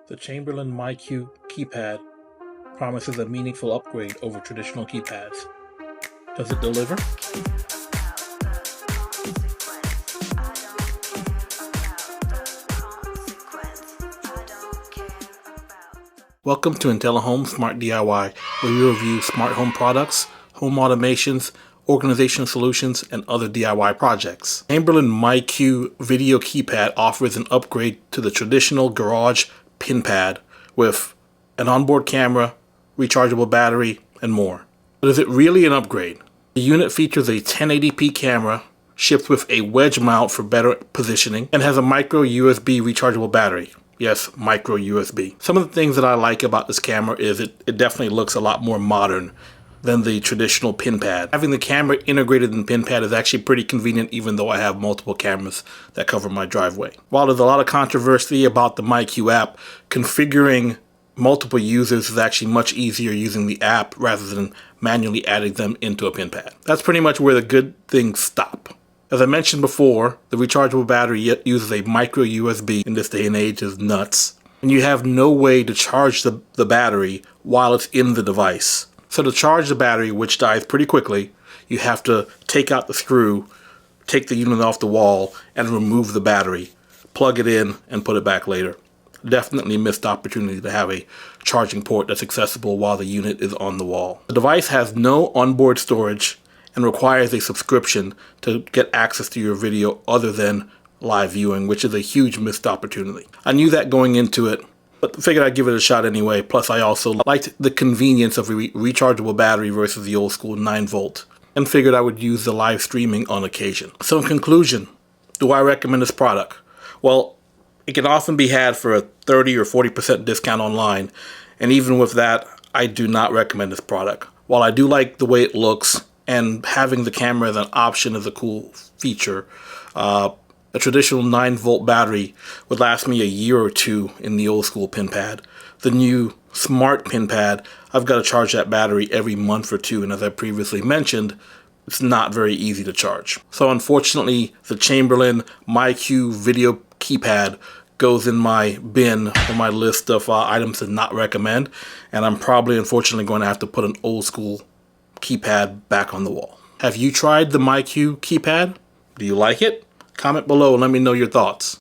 The Chamberlain MyQ keypad promises a meaningful upgrade over traditional keypads. Does it deliver? Welcome to IntelliHome Smart DIY, where we review smart home products, home automations, organizational solutions, and other DIY projects. Chamberlain MyQ video keypad offers an upgrade to the traditional garage pin pad with an onboard camera, rechargeable battery, and more. But is it really an upgrade? The unit features a 1080p camera, shipped with a wedge mount for better positioning, and has a micro USB rechargeable battery. Yes, micro USB. Some of the things that I like about this camera is it definitely looks a lot more modern than the traditional pin pad. Having the camera integrated in the pin pad is actually pretty convenient, even though I have multiple cameras that cover my driveway. While there's a lot of controversy about the MyQ app, configuring multiple users is actually much easier using the app rather than manually adding them into a pin pad. That's pretty much where the good things stop. As I mentioned before, the rechargeable battery uses a micro USB. In this day and age is nuts. And you have no way to charge the battery while it's in the device. So to charge the battery, which dies pretty quickly, you have to take out the screw, take the unit off the wall, and remove the battery, plug it in, and put it back later. Definitely a missed opportunity to have a charging port that's accessible while the unit is on the wall. The device has no onboard storage and requires a subscription to get access to your video other than live viewing, which is a huge missed opportunity. I knew that going into it, but figured I'd give it a shot anyway. Plus, I also liked the convenience of a rechargeable battery versus the old school 9-volt, and figured I would use the live streaming on occasion. So in conclusion, do I recommend this product? Well, it can often be had for a 30 or 40% discount online, and even with that, I do not recommend this product. While I do like the way it looks, and having the camera as an option is a cool feature, a traditional 9-volt battery would last me a year or two in the old school pin pad. The new smart pin pad, I've got to charge that battery every month or two, and as I previously mentioned, it's not very easy to charge. So unfortunately, the Chamberlain MyQ video keypad goes in my bin on my list of items to not recommend, and I'm probably unfortunately going to have to put an old school keypad back on the wall. Have you tried the MyQ keypad? Do you like it? Comment below and let me know your thoughts.